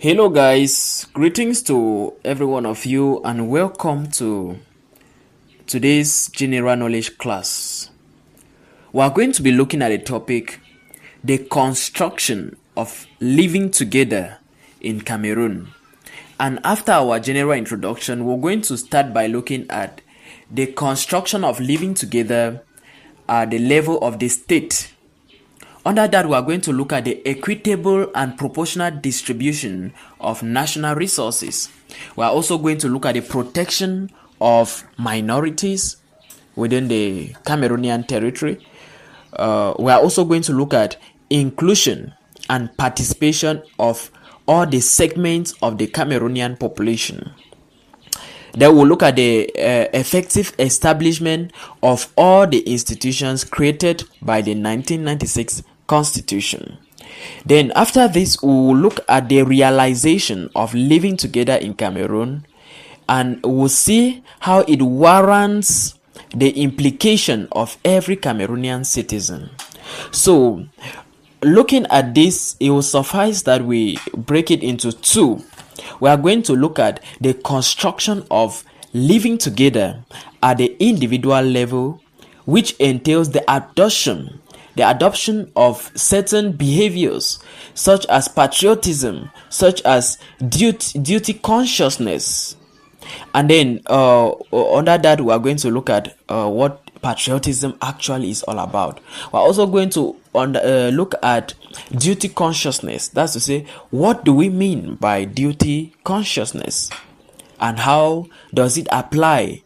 Hello, guys. Greetings to every one of you, and welcome to today's general knowledge class. We are going to be looking at a topic, the construction of living together in Cameroon. And after our general introduction, we're going to start by looking at the construction of living together at the level of the state. Under that, we are going to look at the equitable and proportional distribution of national resources. We are also going to look at the protection of minorities within the Cameroonian territory. We are also going to look at inclusion and participation of all the segments of the Cameroonian population. Then we'll look at the effective establishment of all the institutions created by the 1996 Constitution. Then after this, we will look at the realization of living together in Cameroon, and we'll see how it warrants the implication of every Cameroonian citizen. So, looking at this, it will suffice that we break it into two. We are going to look at the construction of living together at the individual level, which entails the adoption of certain behaviors such as patriotism, such as duty consciousness. And then under that, we are going to look at what patriotism actually is all about. We're also going to look at duty consciousness. That's to say, what do we mean by duty consciousness, and how does it apply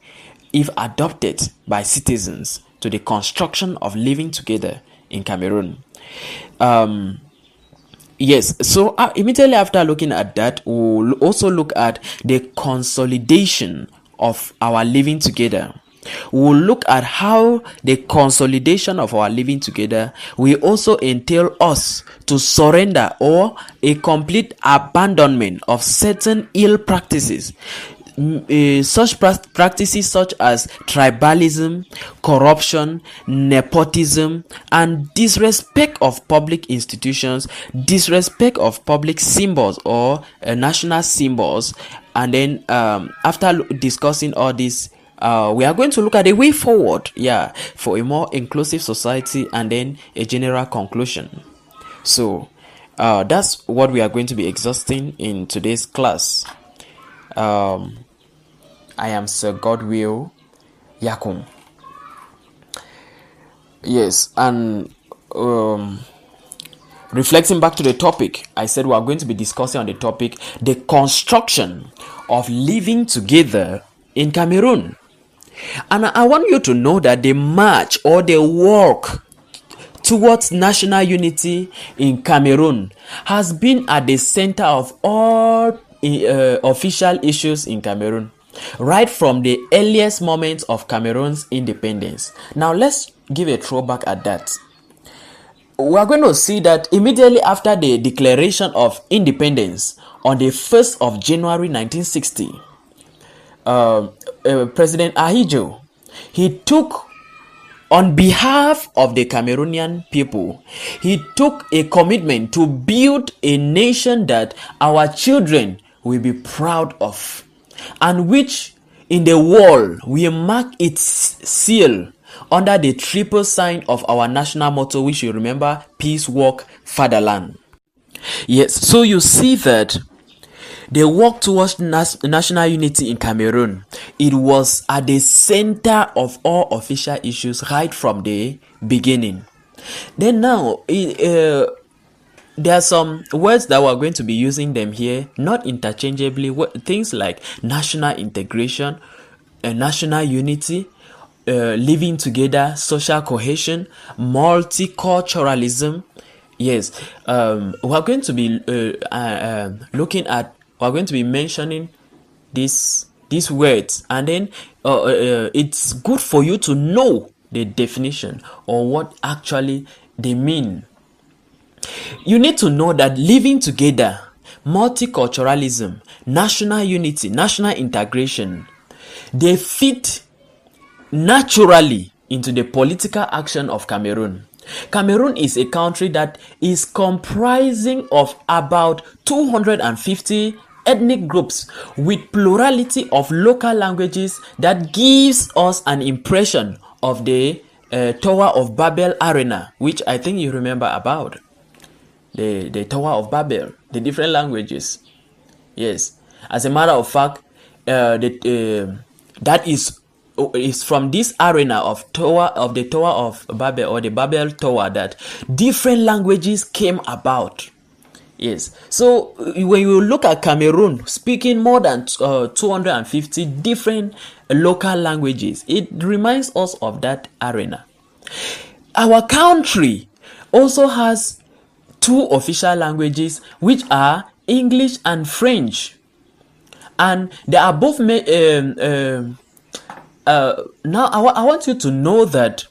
if adopted by citizens to the construction of living together in Cameroon. Yes, so immediately after looking at that, we'll also look at the consolidation of our living together. We'll look at how the consolidation of our living together will also entail us to surrender or a complete abandonment of certain ill practices. Such practices such as tribalism, corruption, nepotism, and disrespect of public institutions, disrespect of public symbols or national symbols. And then after discussing all this, we are going to look at a way forward, for a more inclusive society, and then a general conclusion. So that's what we are going to be exhausting in today's class. I am Sir Godwill Yakum. Yes, and reflecting back to the topic, I said we are going to be discussing on the topic, the construction of living together in Cameroon. And I want you to know that the march or the work towards national unity in Cameroon has been at the center of all official issues in Cameroon, right from the earliest moments of Cameroon's independence. Now let's give a throwback at that. We are going to see that immediately after the declaration of independence on the 1st of January 1960, President Ahidjo, he took, on behalf of the Cameroonian people, he took a commitment to build a nation that our children will be proud of, and which in the world will mark its seal under the triple sign of our national motto, which you remember: peace, work, fatherland. Yes, so you see that the work towards national unity in Cameroon, it was at the center of all official issues right from the beginning. Then now, there are some words that we're going to be using them here, not interchangeably. Things like national integration, national unity, living together, social cohesion, multiculturalism. Yes, we're going to be we're going to be mentioning these words, and then it's good for you to know the definition or what actually they mean. You need to know that living together, multiculturalism, national unity, national integration, they fit naturally into the political action of Cameroon. Cameroon is a country that is comprising of about 250 ethnic groups with plurality of local languages that gives us an impression of the Tower of Babel arena, which I think you remember about. The Tower of Babel, the different languages. Yes. As a matter of fact, that is from this arena of the Tower of Babel, or the Babel Tower, that different languages came about. Yes. So when you look at Cameroon speaking more than 250 different local languages, it reminds us of that arena. Our country also has two official languages, which are English and French, and they are both now I want you to know that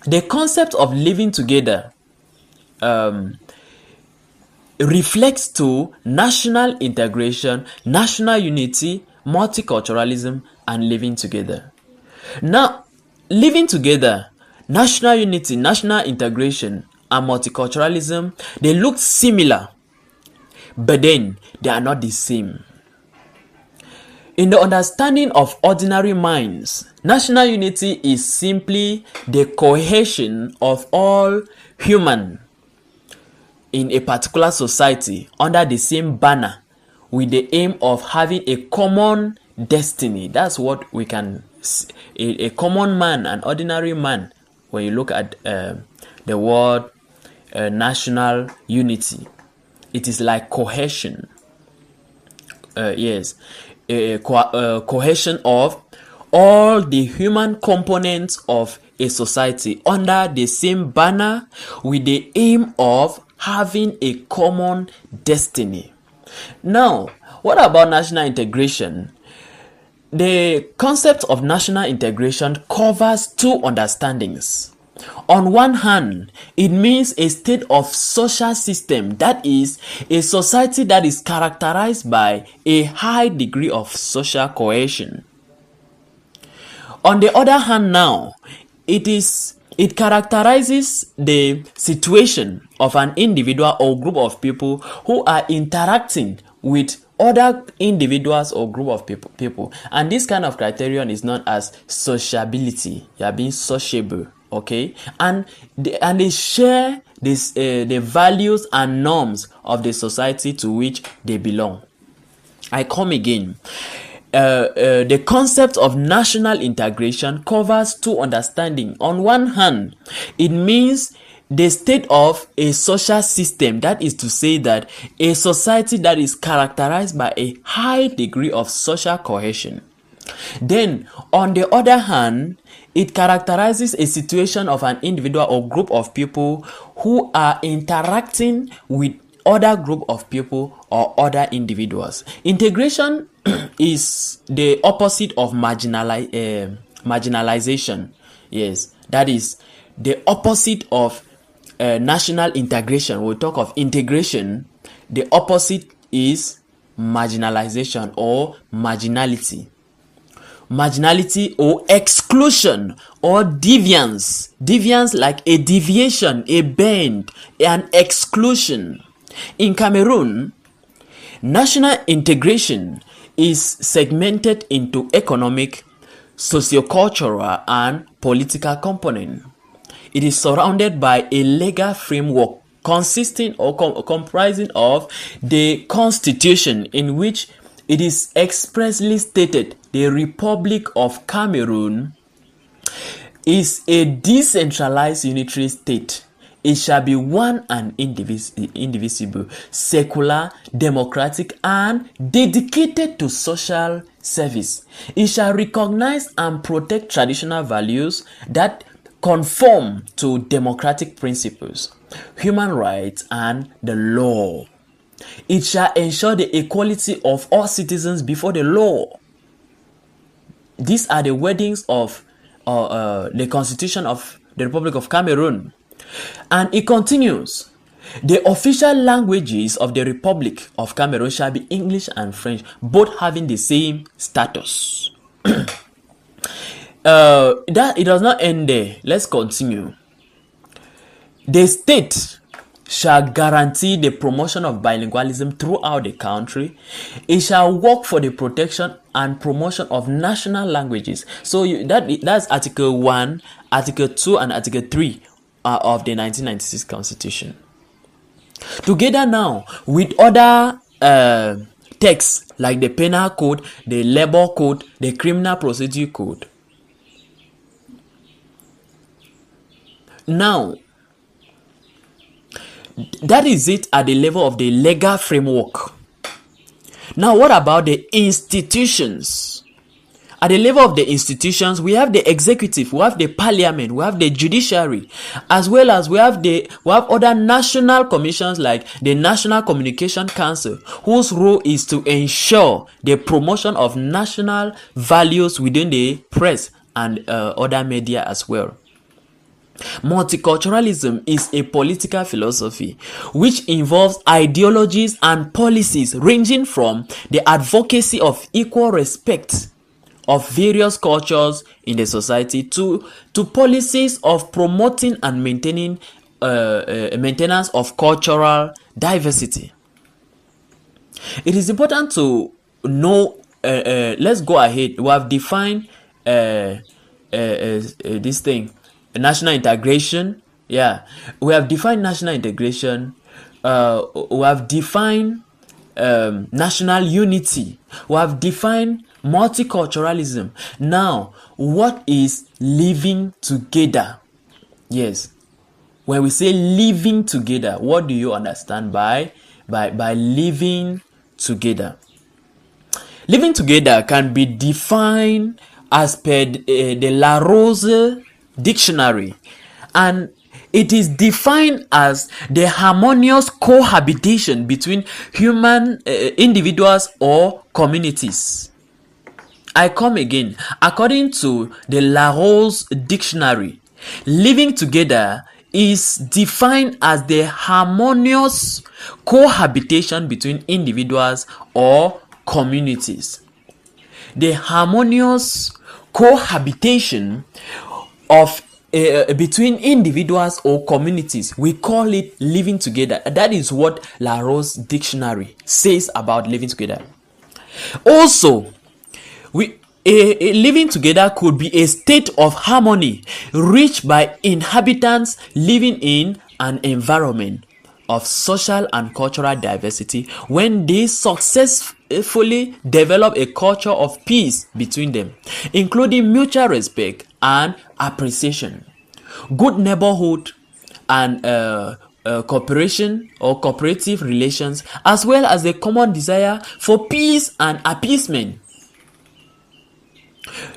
the concept of living together reflects to national integration, national unity, multiculturalism, and living together. Now, living together, national unity, national integration, and multiculturalism, they look similar, but then they are not the same. In the understanding of ordinary minds, national unity is simply the cohesion of all human in a particular society under the same banner with the aim of having a common destiny. That's what we can see. A common man, an ordinary man, when you look at the word national unity, it is like cohesion. Yes, a cohesion of all the human components of a society under the same banner with the aim of having a common destiny. Now, what about national integration? The concept of national integration covers two understandings. On one hand, it means a state of social system, that is, a society that is characterized by a high degree of social cohesion. On the other hand now, it characterizes the situation of an individual or group of people who are interacting with other individuals or group of people. And this kind of criterion is known as sociability. You are being sociable. Okay, and they share this the values and norms of the society to which they belong. I come again. The concept of national integration covers two understandings. On one hand, it means the state of a social system, that is to say that a society that is characterized by a high degree of social cohesion. Then, on the other hand, it characterizes a situation of an individual or group of people who are interacting with other group of people or other individuals. Integration is the opposite of marginalization. Yes, that is the opposite of national integration. We'll talk of integration. The opposite is marginalization or marginality. Marginality or exclusion or deviance. Deviance like a deviation, a bend, an exclusion. In Cameroon, national integration is segmented into economic, sociocultural, and political components. It is surrounded by a legal framework consisting or comprising of the constitution, in which it is expressly stated the Republic of Cameroon is a decentralized unitary state. It shall be one and indivisible, secular, democratic, and dedicated to social service. It shall recognize and protect traditional values that conform to democratic principles, human rights, and the law. It shall ensure the equality of all citizens before the law. These are the wordings of the Constitution of the Republic of Cameroon. And it continues. The official languages of the Republic of Cameroon shall be English and French, both having the same status. That it does not end there. Let's continue. The state shall guarantee the promotion of bilingualism throughout the country. It shall work for the protection and promotion of national languages. So that's Article 1, Article 2, and Article 3 of the 1996 Constitution. Together now with other texts like the Penal Code, the Labor Code, the Criminal Procedure Code. Now, that is it at the level of the legal framework. Now, what about the institutions? At the level of the institutions, we have the executive, we have the parliament, we have the judiciary, as well as we have other national commissions like the National Communication Council, whose role is to ensure the promotion of national values within the press and other media as well. Multiculturalism is a political philosophy which involves ideologies and policies ranging from the advocacy of equal respect of various cultures in the society to policies of promoting and maintaining maintenance of cultural diversity. It is important to know, let's go ahead. We have defined this thing, national integration. Yeah, we have defined national integration. We have defined national unity. We have defined multiculturalism. Now, what is living together? Yes, when we say living together, what do you understand by living together? Living together can be defined as per the Larousse dictionary, and it is defined as the harmonious cohabitation between human individuals or communities. I come again. According to the Larousse dictionary, living together is defined as the harmonious cohabitation between individuals or communities. The harmonious cohabitation of between individuals or communities, we call it living together. That is what Larousse dictionary says about living together. Also, living together could be a state of harmony reached by inhabitants living in an environment of social and cultural diversity when they successfully develop a culture of peace between them, including mutual respect and appreciation, good neighborhood, and cooperation or cooperative relations, as well as a common desire for peace and appeasement.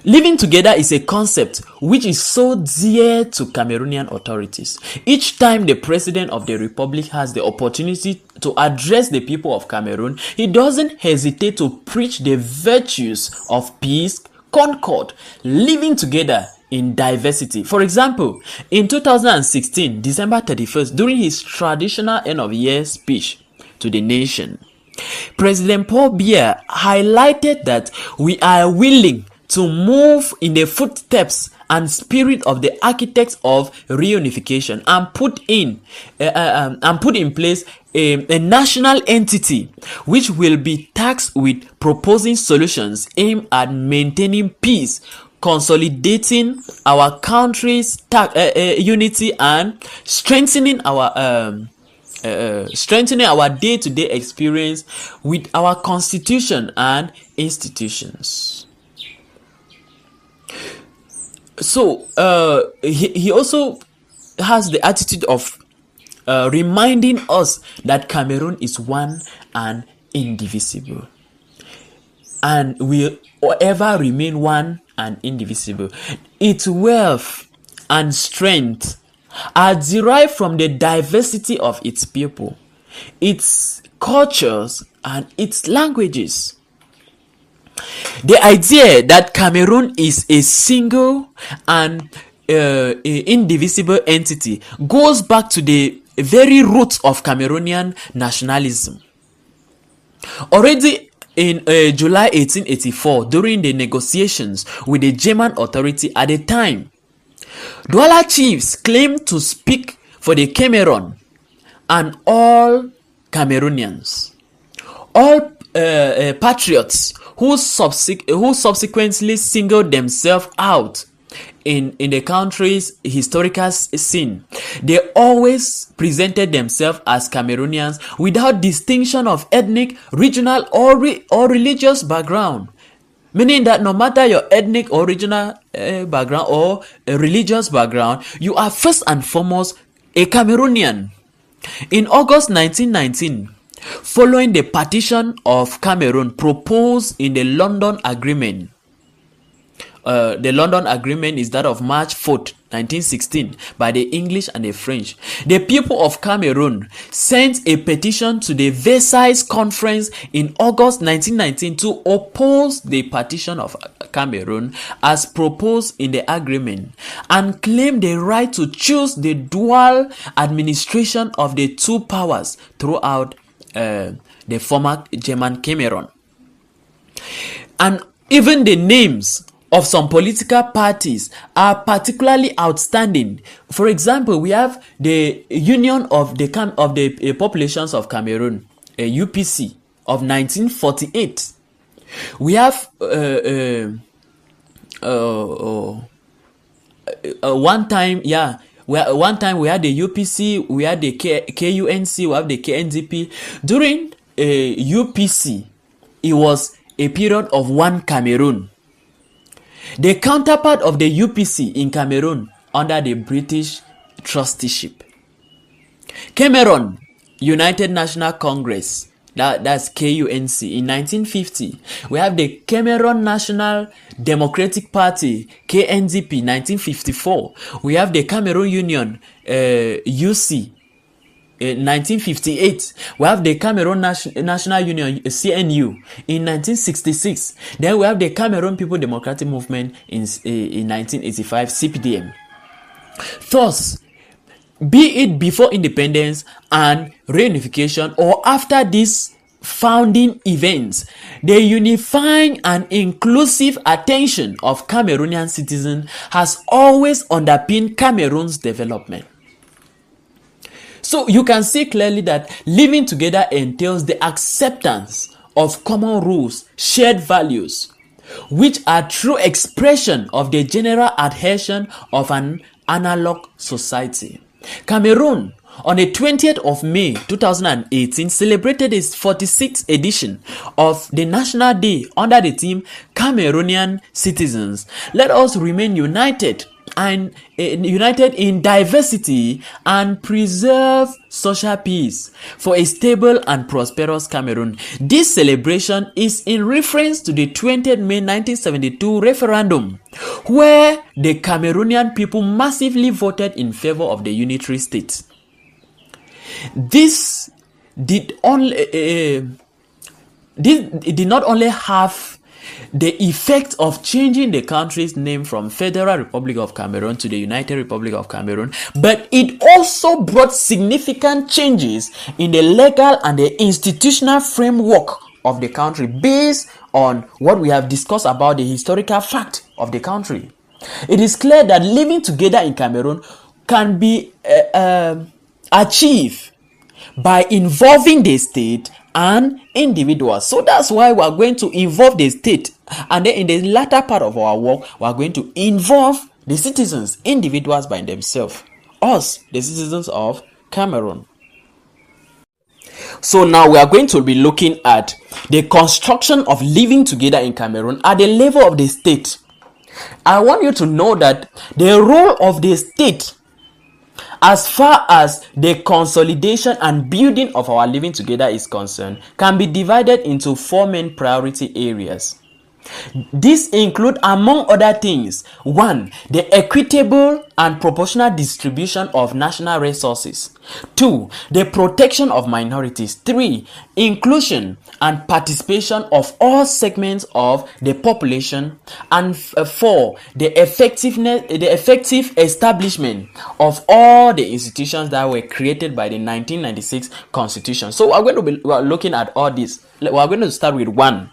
Living together is a concept which is so dear to Cameroonian authorities. Each time the President of the Republic has the opportunity to address the people of Cameroon, he doesn't hesitate to preach the virtues of peace, concord, living together in diversity. For example, in 2016, December 31st, during his traditional end-of-year speech to the nation, President Paul Biya highlighted that we are willing to move in the footsteps and spirit of the architects of reunification and put in place a national entity which will be tasked with proposing solutions aimed at maintaining peace, consolidating our country's unity, and strengthening our day-to-day experience with our constitution and institutions. So he also has the attitude of reminding us that Cameroon is one and indivisible, and will ever remain one and indivisible. Its wealth and strength are derived from the diversity of its people, its cultures, and its languages. The idea that Cameroon is a single and indivisible entity goes back to the very roots of Cameroonian nationalism. Already in July 1884, during the negotiations with the German authority at the time, Douala chiefs claimed to speak for the Cameroon and all Cameroonians, all patriots who subsequently singled themselves out in the country's historical scene. They always presented themselves as Cameroonians without distinction of ethnic, regional, or religious background. Meaning that no matter your ethnic or regional background or religious background, you are first and foremost a Cameroonian. In August 1919, following the partition of Cameroon proposed in the London Agreement, the London Agreement is that of March 4th, 1916, by the English and the French. The people of Cameroon sent a petition to the Versailles Conference in August 1919 to oppose the partition of Cameroon as proposed in the agreement and claim the right to choose the dual administration of the two powers throughout the former German Cameroon. And even the names of some political parties are particularly outstanding. For example, we have the Union of the Populations of Cameroon, UPC, of 1948. We have one time we had the UPC, we had the KUNC, we have the KNDP. During UPC, it was a period of one Cameroon. The counterpart of the UPC in Cameroon under the British trusteeship. Cameroon United National Congress, that's KUNC, in 1950. We have the Cameroon National Democratic Party, KNDP, 1954. We have the Cameroon Union, UC, in 1958. We have the Cameroon National Union, CNU, in 1966. Then we have the Cameroon People Democratic Movement in 1985, CPDM. Thus, be it before independence and reunification or after these founding events, the unifying and inclusive attention of Cameroonian citizens has always underpinned Cameroon's development. So you can see clearly that living together entails the acceptance of common rules, shared values, which are true expression of the general adhesion of an analog society. Cameroon, on the 20th of May 2018, celebrated its 46th edition of the National Day under the theme Cameroonian Citizens. Let us remain united in diversity and preserve social peace for a stable and prosperous Cameroon. This celebration is in reference to the 20th May 1972 referendum, where the Cameroonian people massively voted in favor of the unitary state. This did not only have the effect of changing the country's name from Federal Republic of Cameroon to the United Republic of Cameroon, but it also brought significant changes in the legal and the institutional framework of the country based on what we have discussed about the historical fact of the country. It is clear that living together in Cameroon can be achieved by involving the state and individuals. So that's why we are going to involve the state, and then in the latter part of our work we are going to involve the citizens, individuals by themselves, us, the citizens of Cameroon. So now we are going to be looking at the construction of living together in Cameroon at the level of the state. I want you to know that the role of the state as far as the consolidation and building of our living together is concerned can be divided into four main priority areas. These include, among other things, 1. The equitable and proportional distribution of national resources. 2. The protection of minorities. 3. Inclusion and participation of all segments of the population. And 4. The effective establishment of all the institutions that were created by the 1996 Constitution. So we are looking at all this. We are going to start with 1.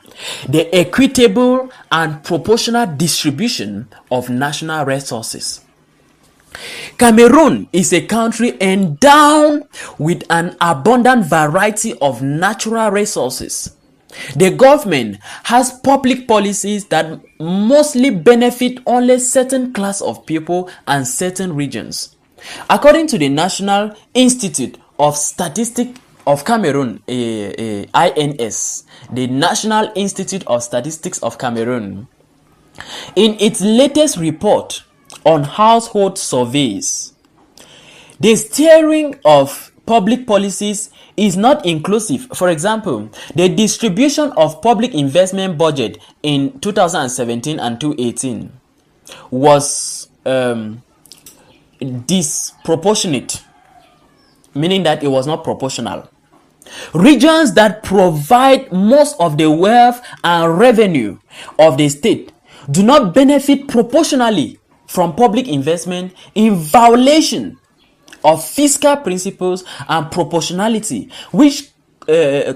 The equitable and proportional distribution of national resources. Cameroon is a country endowed with an abundant variety of natural resources. The government has public policies that mostly benefit only certain class of people and certain regions. According to the National Institute of Statistics of Cameroon, INS, the National Institute of Statistics of Cameroon, in its latest report on household surveys, the steering of public policies is not inclusive. For example, the distribution of public investment budget in 2017 and 2018 was disproportionate, meaning that it was not proportional. Regions that provide most of the wealth and revenue of the state do not benefit proportionally from public investment, in violation of fiscal principles and proportionality, which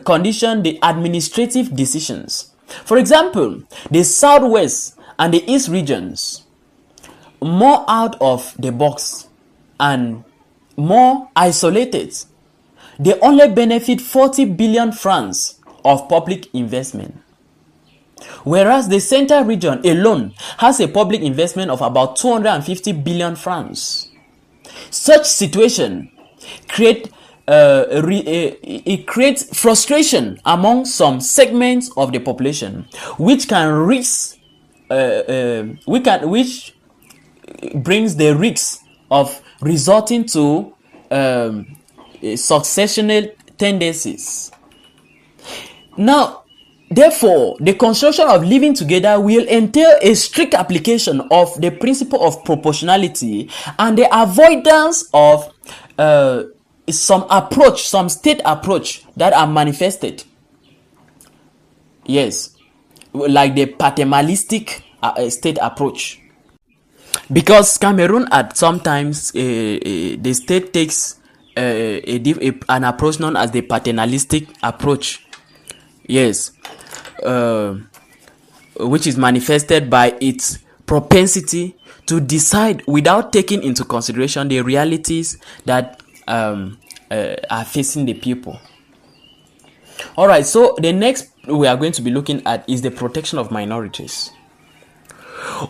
condition the administrative decisions. For example, the Southwest and the East regions, more out of the box and more isolated, they only benefit 40 billion francs of public investment. Whereas the Central region alone has a public investment of about 250 billion francs. Such situation creates frustration among some segments of the population, which brings the risk of resorting to successional tendencies. Now, therefore, the construction of living together will entail a strict application of the principle of proportionality and the avoidance of some state approach that are manifested. Yes, like the paternalistic state approach. Because Cameroon at sometimes the state takes an approach known as the paternalistic approach. Yes, which is manifested by its propensity to decide without taking into consideration the realities that are facing the people. Alright, so the next we are going to be looking at is the protection of minorities.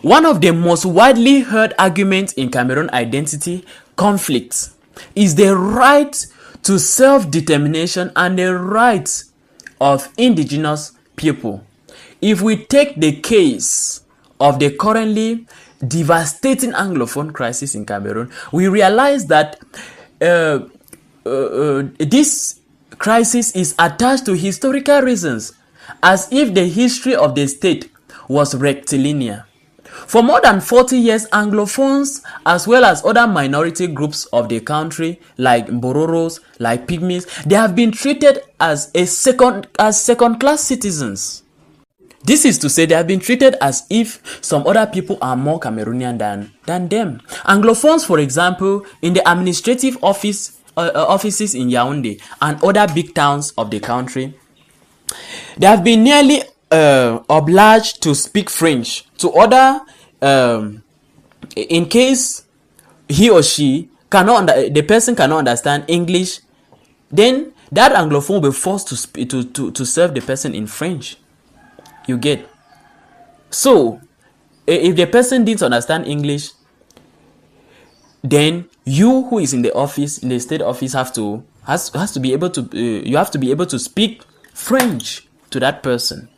One of the most widely heard arguments in Cameroon identity conflicts is the right to self-determination and the rights of indigenous people. If we take the case of the currently devastating Anglophone crisis in Cameroon, we realize that this crisis is attached to historical reasons, as if the history of the state was rectilinear. For more than 40 years, Anglophones, as well as other minority groups of the country, like Mbororos, like Pygmies, they have been treated as second-class citizens. This is to say they have been treated as if some other people are more Cameroonian than them. Anglophones, for example, in the administrative offices in Yaoundé and other big towns of the country, they have been nearly obliged to speak French to other, in case he or she the person cannot understand English, then that Anglophone will be forced to serve the person in French. You get? So, if the person didn't understand English, then you who is in the office, in the state office, has to be able to you have to be able to speak French to that person.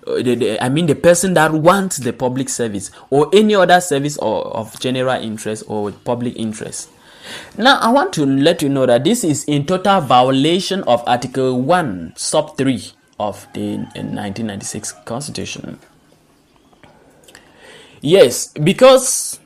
I mean the person that wants the public service or any other service of general interest or public interest. Now, I want to let you know that this is in total violation of Article 1, Sub 3 of the 1996 Constitution. Yes, because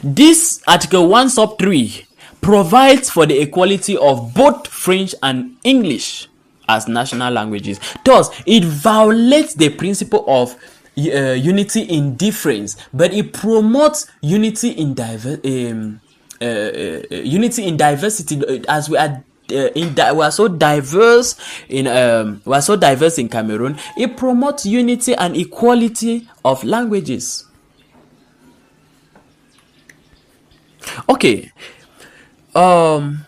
this Article 1, Sub 3 provides for the equality of both French and English as national languages. Thus, it violates the principle of unity in difference, but it promotes unity in diversity. As we are we are so diverse in Cameroon, it promotes unity and equality of languages. Okay. Um,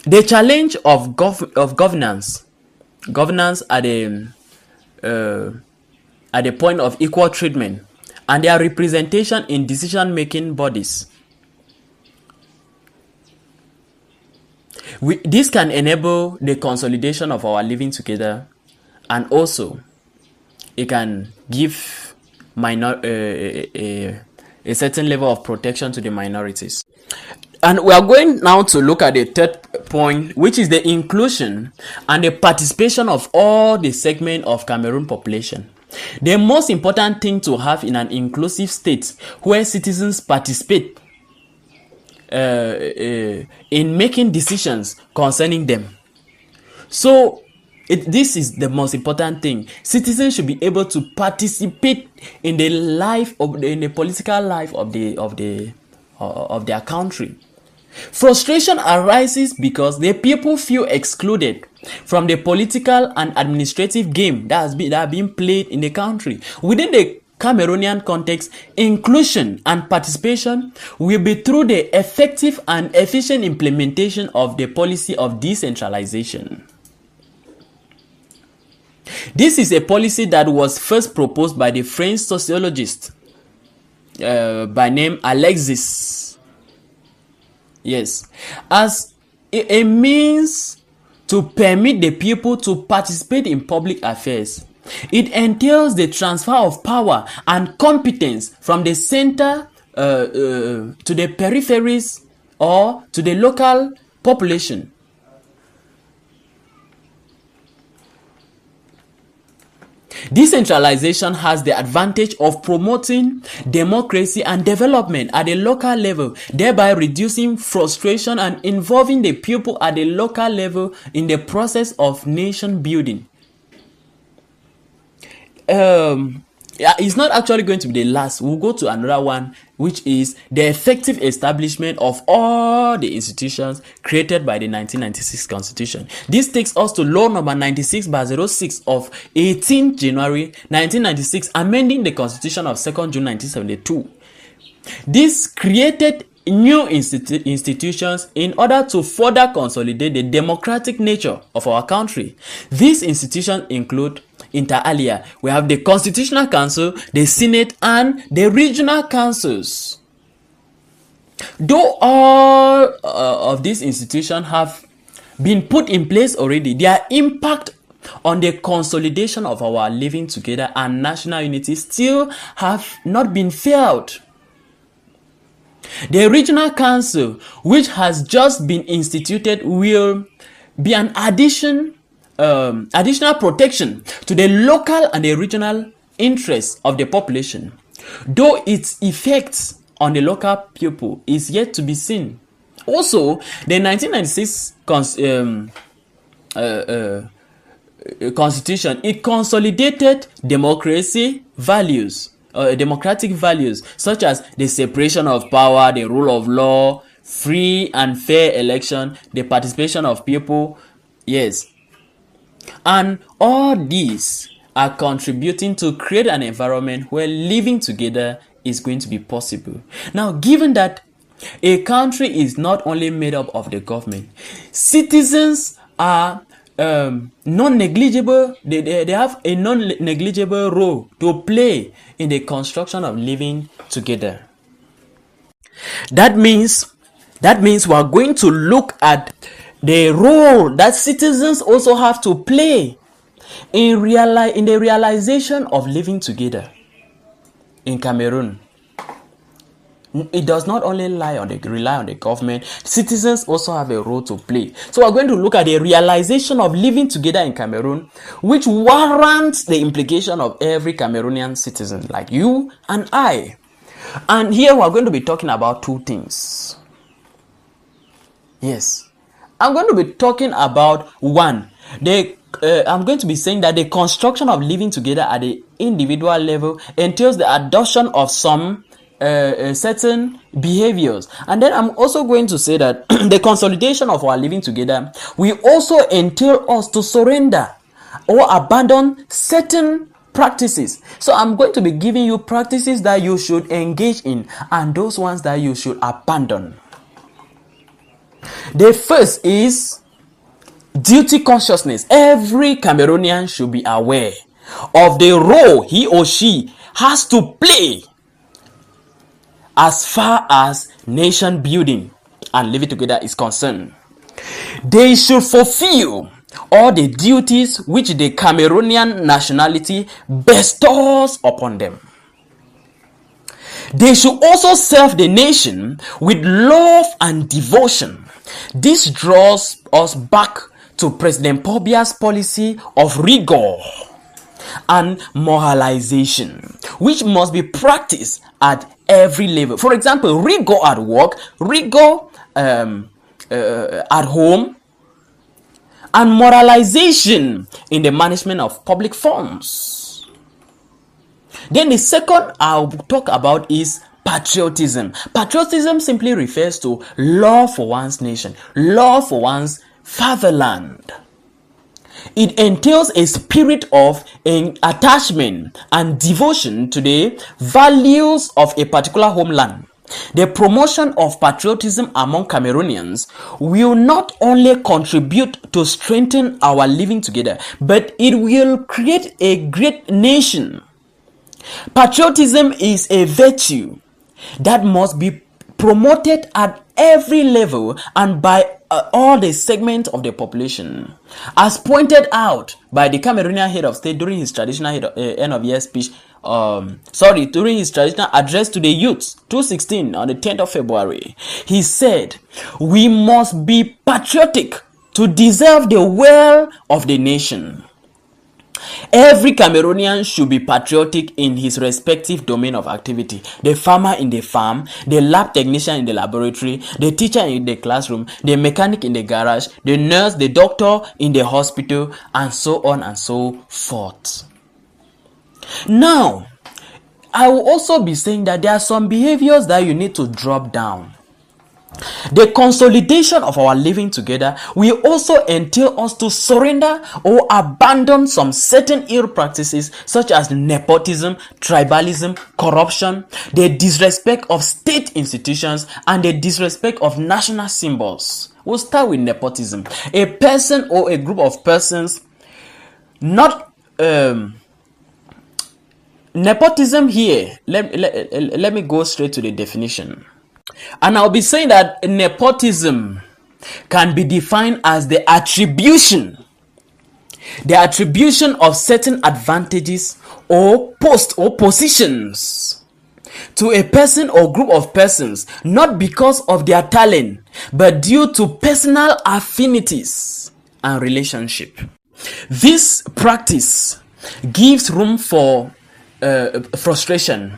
the challenge of governance uh, at the point of equal treatment and their representation in decision-making bodies. This can enable the consolidation of our living together, and also it can give a certain level of protection to the minorities. And we are going now to look at the third point, which is the inclusion and the participation of all the segment of Cameroon population. The most important thing to have in an inclusive state where citizens participate in making decisions concerning them. So this is the most important thing. Citizens should be able to participate in the political life of their country. Frustration arises because the people feel excluded from the political and administrative game that are being played in the country. Within the Cameroonian context, inclusion and participation will be through the effective and efficient implementation of the policy of decentralization. This is a policy that was first proposed by the French sociologist by name Alexis. Yes, as a means to permit the people to participate in public affairs. It entails the transfer of power and competence from the center to the peripheries or to the local population. Decentralization has the advantage of promoting democracy and development at the local level, thereby reducing frustration and involving the people at the local level in the process of nation building. It's not actually going to be the last. We'll go to another one, which is the effective establishment of all the institutions created by the 1996 Constitution. This takes us to Law number 96/06 of 18 January 1996, amending the Constitution of 2nd June 1972. This created new institutions in order to further consolidate the democratic nature of our country. These institutions include, inter alia, we have the Constitutional Council, the Senate, and the regional councils. Though all of these institutions have been put in place already, their impact on the consolidation of our living together and national unity still have not been felt. The regional council, which has just been instituted, will be an additional protection to the local and the regional interests of the population, though its effects on the local people is yet to be seen. Also, the 1996 Constitution, it consolidated democratic values such as the separation of power, the rule of law, free and fair election, the participation of people. Yes. And all these are contributing to create an environment where living together is going to be possible. Now, given that a country is not only made up of the government, citizens are non-negligible. They have a non-negligible role to play in the construction of living together. That means we are going to look at the role that citizens also have to play in the realization of living together in Cameroon. It does not only rely on the government. Citizens also have a role to play. So we're going to look at the realization of living together in Cameroon, which warrants the implication of every Cameroonian citizen like you and I. And here we're going to be talking about two things. Yes. I'm going to be talking about one. I'm going to be saying that the construction of living together at the individual level entails the adoption of some certain behaviors, and then I'm also going to say that the consolidation of our living together will also entail us to surrender or abandon certain practices. So I'm going to be giving you practices that you should engage in and those ones that you should abandon. The first is duty consciousness. Every Cameroonian should be aware of the role he or she has to play as far as nation building and living together is concerned. They should fulfill all the duties which the Cameroonian nationality bestows upon them. They should also serve the nation with love and devotion. This draws us back to President Paul Biya's policy of rigor and moralization, which must be practiced at every level. For example, rigor at work, rigor at home, and moralization in the management of public funds. Then the second I'll talk about is patriotism. Patriotism simply refers to love for one's nation, love for one's fatherland. It entails a spirit of attachment and devotion to the values of a particular homeland. The promotion of patriotism among Cameroonians will not only contribute to strengthen our living together, but it will create a great nation. Patriotism is a virtue that must be promoted at every level and by all the segments of the population, as pointed out by the Cameroonian head of state during his traditional end of year speech. During his traditional address to the youth, 2016, on the 10th of February, he said, "We must be patriotic to deserve the well of the nation." Every Cameroonian should be patriotic in his respective domain of activity. The farmer in the farm, the lab technician in the laboratory, the teacher in the classroom, the mechanic in the garage, the nurse, the doctor in the hospital, and so on and so forth. Now, I will also be saying that there are some behaviors that you need to drop down. The consolidation of our living together will also entail us to surrender or abandon some certain ill practices such as nepotism, tribalism, corruption, the disrespect of state institutions, and the disrespect of national symbols. We'll start with nepotism. A person or a group of persons, not nepotism here. Let me go straight to the definition. And I'll be saying that nepotism can be defined as the attribution of certain advantages or posts or positions to a person or group of persons, not because of their talent, but due to personal affinities and relationship. This practice gives room for frustration.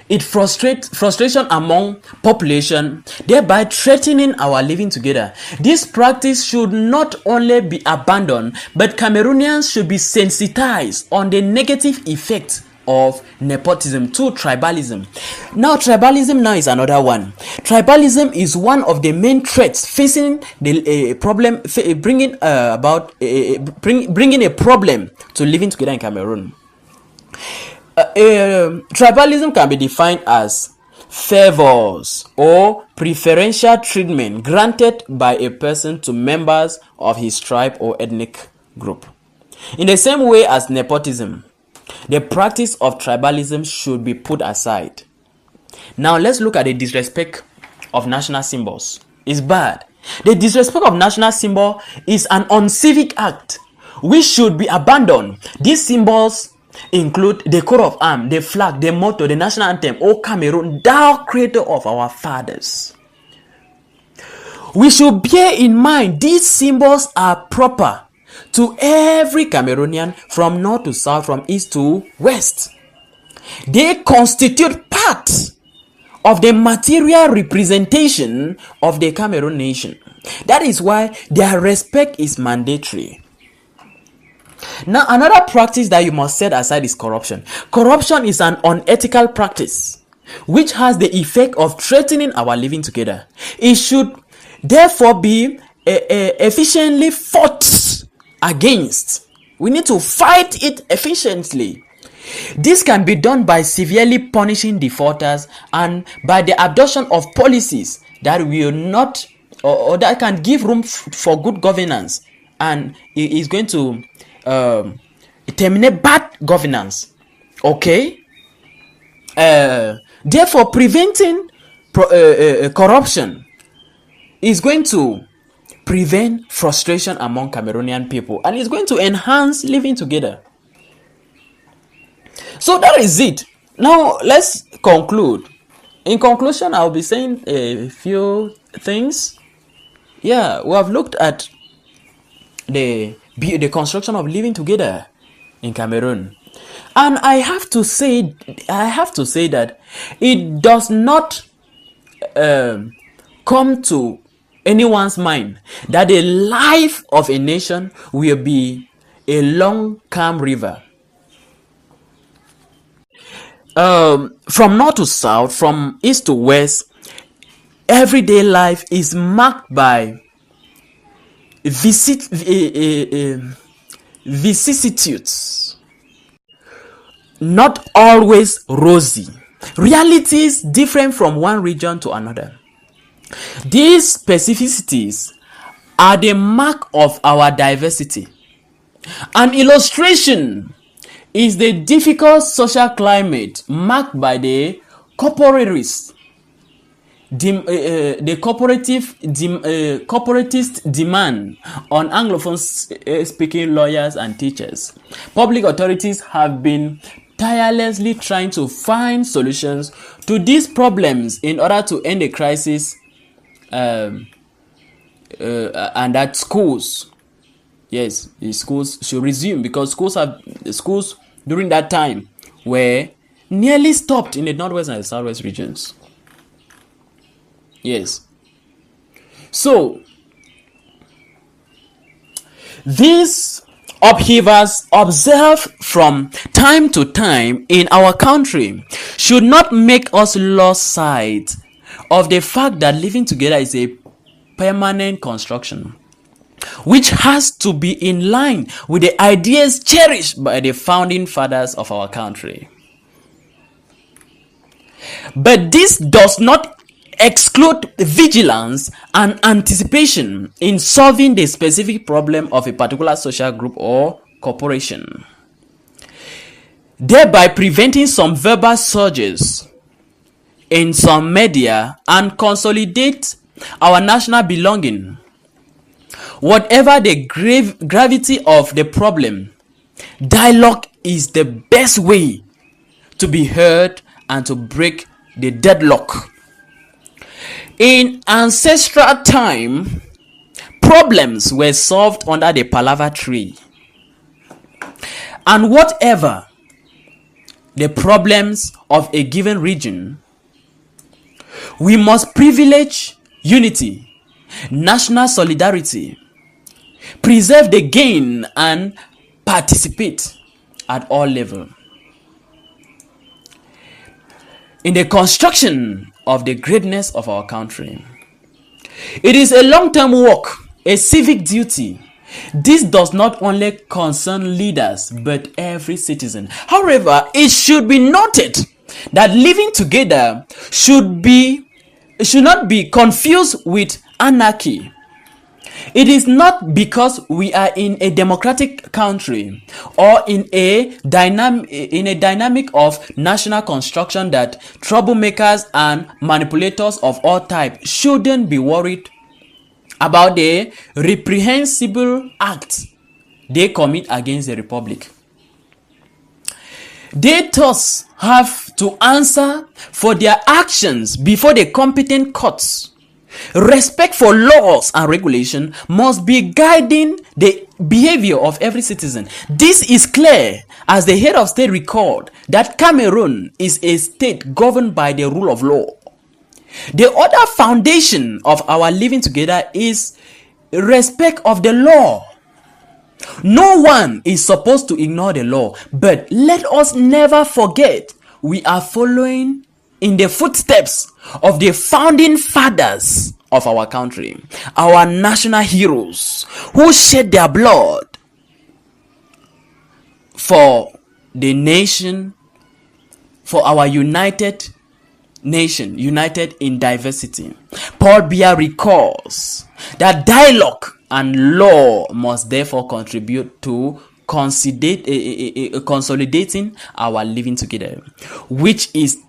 It frustrates frustration among population, thereby threatening our living together. This practice should not only be abandoned, but Cameroonians should be sensitized on the negative effects of nepotism to tribalism. Now, tribalism now is another one. Tribalism is one of the main threats facing the problem, bringing a problem to living together in Cameroon. Tribalism can be defined as favors or preferential treatment granted by a person to members of his tribe or ethnic group. In the same way as nepotism, the practice of tribalism should be put aside. Now let's look at the disrespect of national symbols. It's bad. The disrespect of national symbol is an uncivic act which should be abandoned. These symbols include the coat of arms, the flag, the motto, the national anthem, O Cameroon, thou creator of our fathers. We should bear in mind these symbols are proper to every Cameroonian from north to south, from east to west. They constitute part of the material representation of the Cameroon nation. That is why their respect is mandatory. Now, another practice that you must set aside is corruption. Corruption is an unethical practice which has the effect of threatening our living together. It should therefore be efficiently fought against. We need to fight it efficiently. This can be done by severely punishing defaulters and by the adoption of policies that will not or that can give room for good governance, and it is going to terminate bad governance. Okay. Therefore, preventing corruption is going to prevent frustration among Cameroonian people, and it's going to enhance living together. So that is it. Now let's conclude. In conclusion, I'll be saying a few things. Yeah, we have looked at the construction of living together in Cameroon, and I have to say that it does not come to anyone's mind that the life of a nation will be a long, calm river. From north to south, from east to west, everyday life is marked by vicissitudes, not always rosy. Realities different from one region to another. These specificities are the mark of our diversity. An illustration is the difficult social climate marked by the corporatist demand on Anglophone speaking lawyers and teachers. Public authorities have been tirelessly trying to find solutions to these problems in order to end the crisis, and that schools should resume, because schools during that time were nearly stopped in the northwest and the southwest regions. Yes. So these upheavals observed from time to time in our country should not make us lose sight of the fact that living together is a permanent construction, which has to be in line with the ideas cherished by the founding fathers of our country. But this does not exclude vigilance and anticipation in solving the specific problem of a particular social group or corporation, thereby preventing some verbal surges in some media and consolidate our national belonging. Whatever the gravity of the problem, dialogue is the best way to be heard and to break the deadlock. In ancestral time, problems were solved under the palaver tree. And whatever the problems of a given region, we must privilege unity, national solidarity, preserve the gain, and participate at all levels in the construction of the greatness of our country. It is a long-term work, a civic duty. This does not only concern leaders but every citizen. However, it should be noted that living together should not be confused with anarchy. It is not because we are in a democratic country or in a dynamic of national construction that troublemakers and manipulators of all types shouldn't be worried about the reprehensible acts they commit against the Republic. They thus have to answer for their actions before the competent courts. Respect for laws and regulation must be guiding the behavior of every citizen. This is clear as the head of state recalled that Cameroon is a state governed by the rule of law. The other foundation of our living together is respect of the law. No one is supposed to ignore the law, but let us never forget we are following in the footsteps of the founding fathers of our country, our national heroes who shed their blood for the nation for our united nation, united in diversity. Paul Biya recalls that dialogue and law must therefore contribute to consolidating our living together, which is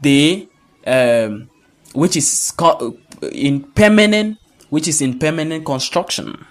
in permanent construction.